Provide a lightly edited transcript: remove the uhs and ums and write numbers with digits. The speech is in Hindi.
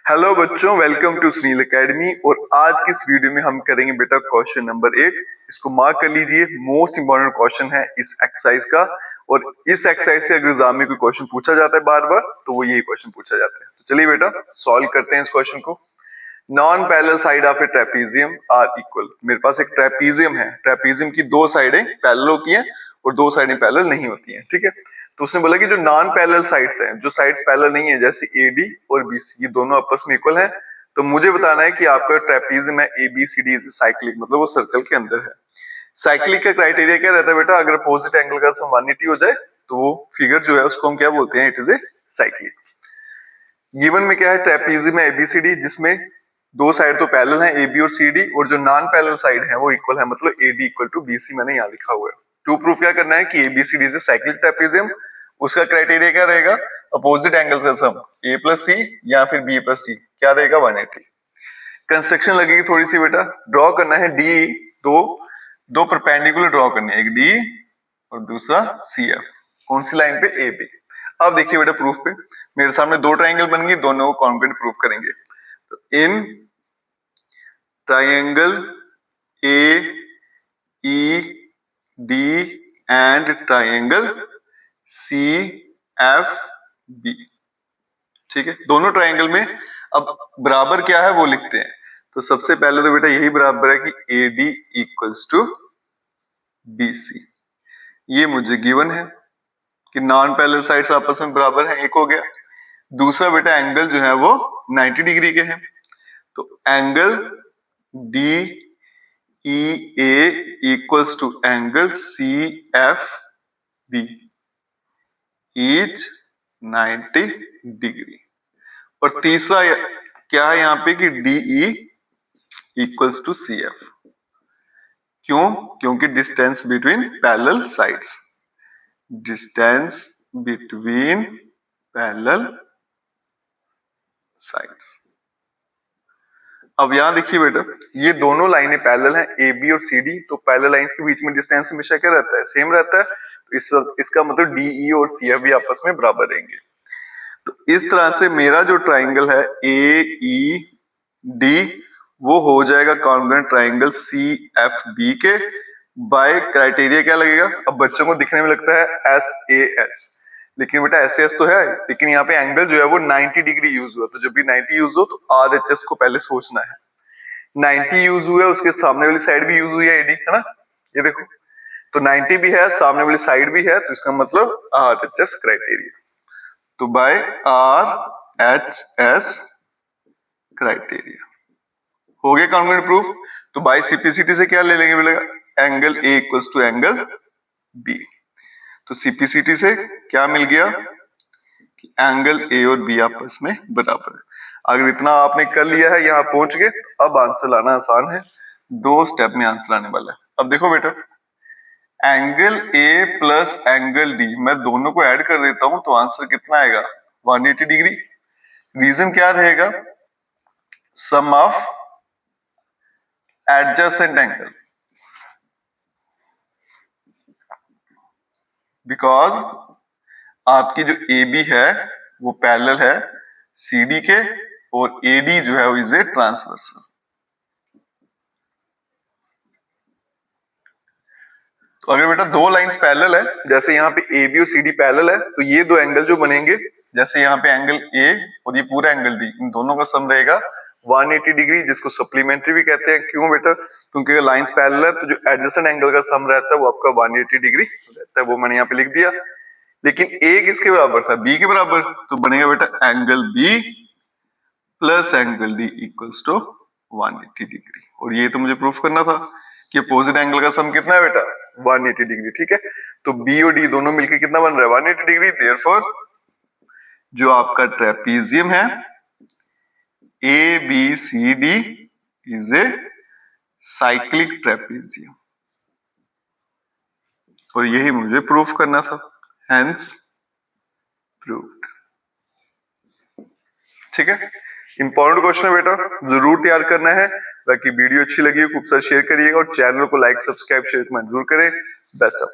हेलो बच्चों, वेलकम टू सुनील एकेडमी। और आज की इस वीडियो में हम करेंगे बेटा क्वेश्चन नंबर 8। इसको मार्क कर लीजिए, मोस्ट इंपॉर्टेंट क्वेश्चन है इस एक्सरसाइज का। और इस एक्सरसाइज से अगर एग्जाम में कोई क्वेश्चन पूछा जाता है बार बार, तो वो यही क्वेश्चन पूछा जाता है। तो चलिए बेटा सॉल्व करते हैं इस क्वेश्चन को। Non parallel side of a trapezium are equal. मेरे पास एक ट्रेपीजियम है, ट्रेपीजियम की दो साइडें पैरेलल होती हैं और दो साइडें पैरेलल नहीं होती हैं, ठीक है। तो उसने बोला कि जो नॉन पैरेलल साइड्स हैं, जो साइड्स पैरेलल नहीं है, जैसे एडी और बीसी, ये दोनों आपस में इक्वल हैं। तो मुझे बताना है कि आपका ट्रेपीजियम है एबीसीडी इज साइक्लिक, मतलब वो सर्कल के अंदर है। साइक्लिक का क्राइटेरिया क्या रहता है बेटा? अगर अपोजिट एंगल का सम 180 हो जाए तो वो फिगर जो है उसको हम क्या बोलते हैं? It is a cyclic. Given में क्या है? ट्रेपीजियम है एबीसीडी, जिसमें दो साइड तो पैरेलल हैं, एबी और सीडी, और जो नॉन पैरेलल साइड है वो इक्वल है, मतलब एडी इक्वल टू बीसी मैंने यहाँ लिखा हुआ है। टू प्रूफ क्या करना है कि ABCD is a cyclic trapezium. उसका क्राइटेरिया क्या रहेगा? अपोजिट एंगल्स का सम ए प्लस सी या फिर बी प्लस डी, क्या रहेगा? 180। कंस्ट्रक्शन लगेगी थोड़ी सी बेटा, ड्रॉ करना है डी, दो परपेंडिकुलर ड्रॉ करनी है, एक डी और दूसरा सी एफ। कौन सी लाइन पे? ए पे। अब देखिए बेटा प्रूफ पे, मेरे सामने दो ट्राइंगल बन गई, दोनों को कॉन्ग्रुएंट प्रूफ करेंगे। तो in triangle A E D and triangle C F B, ठीक है। दोनों ट्राइंगल में अब बराबर क्या है वो लिखते हैं। तो सबसे पहले तो बेटा यही बराबर है कि A D equals to B C. ये मुझे गिवन है कि नॉन पैरेलल साइड्स आपस में बराबर हैं, एक हो गया। दूसरा बेटा एंगल जो है वो 90 डिग्री के हैं, तो angle D E A equals to angle C F B is 90 degree. और तीसरा क्या है यहाँ पे कि DE इक्वल्स टू CF। क्यों? क्योंकि distance between parallel sides, distance between parallel sides. अब यहां देखिए बेटा, ये दोनों लाइनें पैरेलल हैं, AB और CD। तो पैरेलल लाइंस के बीच में डिस्टेंस हमेशा क्या रहता है? सेम रहता है। तो इसका मतलब DE और CF भी आपस में बराबर रहेंगे। तो इस तरह से मेरा जो ट्राइंगल है AED वो हो जाएगा कॉन्ग्रुएंट ट्राइंगल CFB के। बाय क्राइटेरिया क्या लगेगा? अब बच्चों को दिखने में लगता है SAS, लेकिन बेटा SAS तो है, लेकिन यहाँ पे एंगल जो है वो 90 डिग्री यूज हुआ। तो जब भी 90 यूज हो तो RHS को पहले सोचना है। 90 यूज हुआ है, उसके सामने वाली साइड भी यूज हुई है AD, है ना? ये देखो, तो 90 भी है, सामने वाली साइड भी है, तो इसका मतलब RHS क्राइटेरिया। तो बाय RHS क्राइटेरिया हो गया कॉन्ग्रुएंट प्रूफ। तो बाय CPCT से क्या ले लेंगे? मिलेगा angle A equals to angle B। तो CPCT से क्या मिल गया कि एंगल A और B आपस में बराबर है। अगर इतना आपने कर लिया है, यहां पहुंच गए, अब आंसर लाना आसान है, 2 स्टेप में आंसर आने वाला है। अब देखो बेटा, angle A plus angle D, मैं दोनों को ऐड कर देता हूं तो आंसर कितना आएगा? 180 डिग्री। रीजन क्या रहेगा? सम ऑफ एडजेसेंट एंगल, बिकॉज आपकी जो AB है वो पैरेलल है CD के, और AD जो है वो इज ए ट्रांसवर्सल। तो अगर बेटा दो लाइंस पैरेलल है, जैसे यहाँ पे AB और CD पैरेलल है, तो ये दो एंगल जो बनेंगे, जैसे यहाँ पे एंगल A और ये पूरा एंगल D, इन दोनों का सम रहेगा 180 डिग्री, जिसको सप्लीमेंट्री भी कहते हैं। क्यों बेटा? क्योंकि अगर लाइंस पैरेलल है तो जो एडजेसेंट एंगल का सम रहता है वो आपका 180 डिग्री रहता है, वो मैंने यहाँ पे लिख दिया। लेकिन A किसके बराबर था? B के बराबर। तो बनेगा बेटा angle B plus angle D equals to 180 डिग्री। और ये तो मुझे प्रूफ करना था कि अपोजिट एंगल का सम कितना है बेटा? 180 डिग्री, ठीक है। तो B और D दोनों मिलकर कितना बन रहा है? 180 डिग्री। देयरफॉर जो आपका ट्रेपीजियम है ABCD is a cyclic trapezium, और यही मुझे प्रूफ करना था, हेंस प्रूव्ड। ठीक है, इंपॉर्टेंट क्वेश्चन है बेटा, जरूर तैयार करना है। बाकी वीडियो अच्छी लगी हो खूब सारा शेयर करिएगा, और चैनल को लाइक सब्सक्राइब शेयर जरूर करें। Best of